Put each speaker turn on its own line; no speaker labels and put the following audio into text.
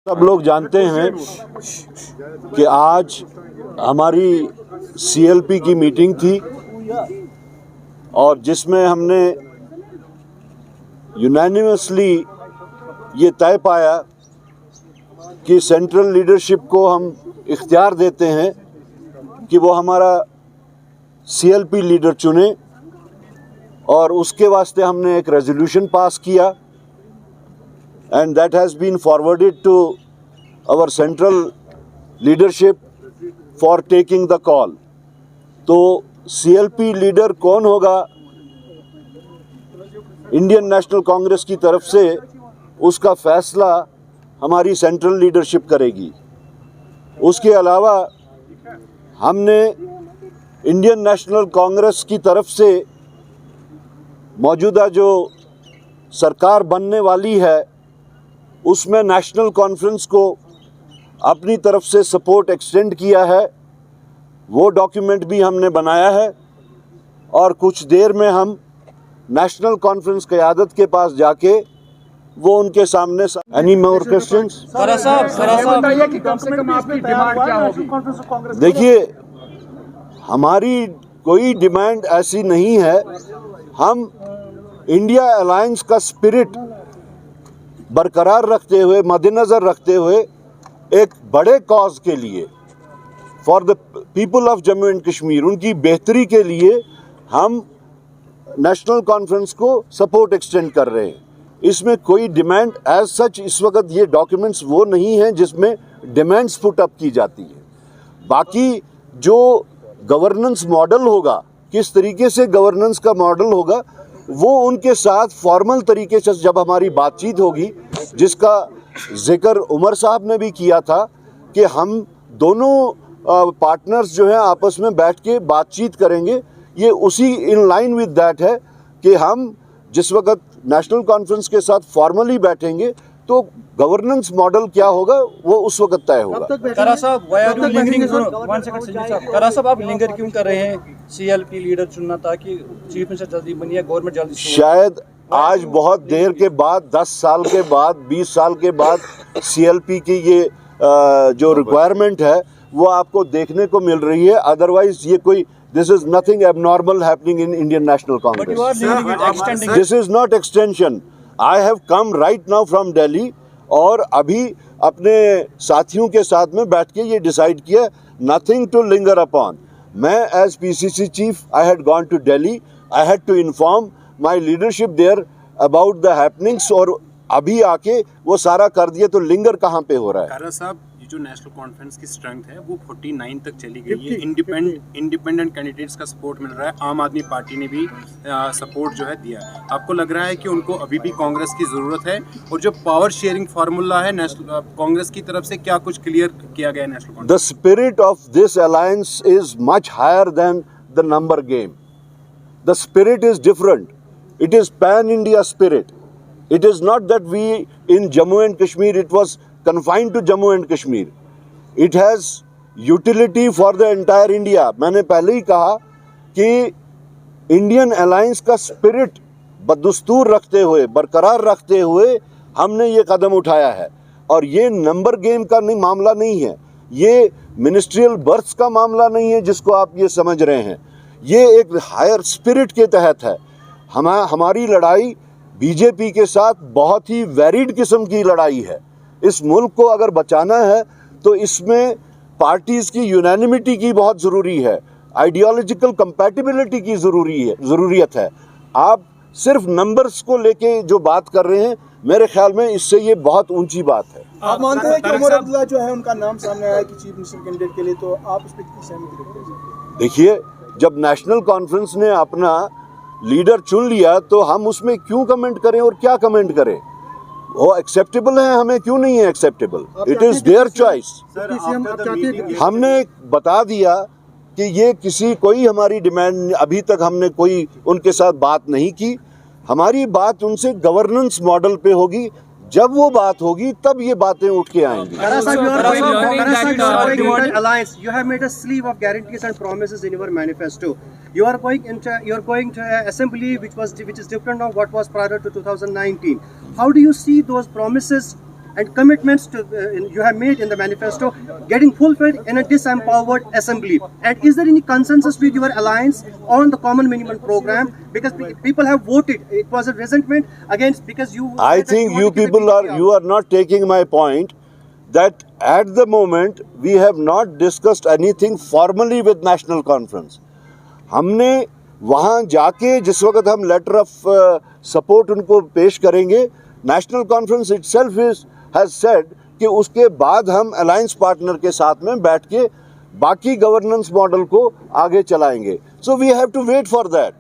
सब लोग जानते हैं कि आज हमारी सीएलपी की मीटिंग थी और जिसमें हमने यूनानिमसली ये तय पाया कि सेंट्रल लीडरशिप को हम इख्तियार देते हैं कि वो हमारा सीएलपी लीडर चुने और उसके वास्ते हमने एक रेजोल्यूशन पास किया and that has been forwarded to our central leadership for taking the call. तो CLP लीडर कौन होगा इंडियन नेशनल कांग्रेस की तरफ से, उसका फैसला हमारी सेंट्रल लीडरशिप करेगी। उसके अलावा हमने इंडियन नेशनल कांग्रेस की तरफ से मौजूदा जो सरकार बनने वाली है उसमें नेशनल कॉन्फ्रेंस को अपनी तरफ से सपोर्ट एक्सटेंड किया है। वो डॉक्यूमेंट भी हमने बनाया है और कुछ देर में हम नेशनल कॉन्फ्रेंस क़यादत के पास जाके वो उनके सामने। Any more questions? देखिए, हमारी कोई डिमांड ऐसी नहीं है। हम इंडिया अलायंस का स्पिरिट बरकरार रखते हुए, मद्देनज़र रखते हुए, एक बड़े कॉज के लिए, for the people of Jammu and Kashmir, उनकी बेहतरी के लिए हम नेशनल कॉन्फ्रेंस को सपोर्ट एक्सटेंड कर रहे हैं। इसमें कोई डिमांड एज सच इस वक्त ये डॉक्यूमेंट्स वो नहीं हैं जिसमें डिमांड्स पुट अप की जाती है। बाकी जो गवर्नेंस मॉडल होगा, किस तरीके से गवर्नेंस का मॉडल होगा, वो उनके साथ फॉर्मल तरीके से जब हमारी बातचीत होगी, जिसका जिक्र उमर साहब ने भी किया था कि हम दोनों पार्टनर्स जो हैं आपस में बैठ के बातचीत करेंगे। ये उसी इन लाइन विद दैट है कि हम जिस वक्त नेशनल कॉन्फ्रेंस के साथ फॉर्मली बैठेंगे तो गवर्नेंस मॉडल क्या होगा वो उस वक्त तय होगा।
करा साहब, आप लिंगर क्यों कर रहे हैं? सीएलपी लीडर चुनना ताकि चीफ मिनिस्टर जल्दी बनिए, गवर्नमेंट जल्दी। शायद
आज बहुत देर के बाद, 10 साल के बाद, 20 साल के बाद सीएलपी की ये जो रिक्वायरमेंट है वो आपको देखने को मिल रही है। अदरवाइज ये कोई this is nothing abnormal happening in Indian national Congress. This is not extension. I have come right now from Delhi और अभी अपने साथियों के साथ में बैठ के ये डिसाइड किया, नथिंग टू लिंगर अपॉन। मैं as PCC chief I had gone to Delhi, I had to inform my leadership there about the happenings और अभी आके वो सारा कर दिया, तो लिंगर कहाँ पे हो रहा है?
कारा साहब, ये जो नेशनल कॉन्फ्रेंस की स्ट्रेंथ है वो 49 तक चली गई है। इंडिपेंडेंट कैंडिडेट्स का सपोर्ट मिल रहा है। आम आदमी पार्टी ने भी सपोर्ट जो है दिया। आपको लग रहा है कि उनको अभी भी कांग्रेस की ज़रूरत है? और जो पावर शेयरिंग फार्मूला है नेशनल कांग्रेस की तरफ से, क्या कुछ क्लियर किया गया है National Congress?
The spirit of this alliance is much higher than the number game. The spirit is different. It is pan-India spirit. It is not that we in Jammu and Kashmir, it was confined to Jammu and Kashmir. It has utility for the entire India. मैंने पहले ही कहा कि Indian alliance का spirit बदस्तूर रखते हुए, बरकरार रखते हुए हमने ये कदम उठाया है। और ये नंबर गेम का नहीं मामला नहीं है, ये मिनिस्ट्रियल बर्थ्स का मामला नहीं है जिसको आप ये समझ रहे हैं। ये एक हायर स्पिरिट के तहत है। हमारी लड़ाई बीजेपी के साथ बहुत ही वैरिड किस्म की लड़ाई है। इस मुल्क को अगर बचाना है तो इसमें पार्टीज़ की यूनानिमिटी की बहुत ज़रूरी है, आइडियोलॉजिकल कंपैटिबिलिटी की ज़रूरियत है। आप सिर्फ नंबर्स को लेके जो बात कर रहे हैं, मेरे ख्याल में इससे ये बहुत ऊंची बात है।
आप मानते हैं कि उमर अब्दुल्ला जो है उनका नाम सामने आया कि चीफ मिनिस्टर कैंडिडेट के लिए, तो आप उस पर कितनी सहमति रखते हैं?
देखिए, जब नेशनल कॉन्फ्रेंस ने अपना लीडर चुन लिया तो हम उसमें क्यों कमेंट करें और क्या कमेंट करें? वो एक्सेप्टेबल है, हमें क्यों नहीं है acceptable? It is their choice. हमने बता दिया कि ये कोई हमारी डिमांड, अभी तक हमने कोई उनके साथ बात नहीं की। हमारी बात उनसे गवर्नेंस मॉडल पे होगी। जब वो बात होगी तब ये बातें उठ के आएंगी।
Alliance, you have made a sleeve of guarantees and promises in your manifesto. You are going to an assembly which is different of what was prior to 2019. How do you see those promises and commitments you have made in the manifesto getting fulfilled in a disempowered assembly? And is there any consensus with your alliance on the common minimum program? Because people have voted. It was a resentment against because you.
I think you people are not taking my point that at the moment we have not discussed anything formally with National Conference. हमने वहाँ जाके जिस वक्त हम letter of support उनको पेश करेंगे, national conference itself has said कि उसके बाद हम अलायंस पार्टनर के साथ में बैठ के बाकी गवर्नेंस मॉडल को आगे चलाएंगे. So we have to wait for that.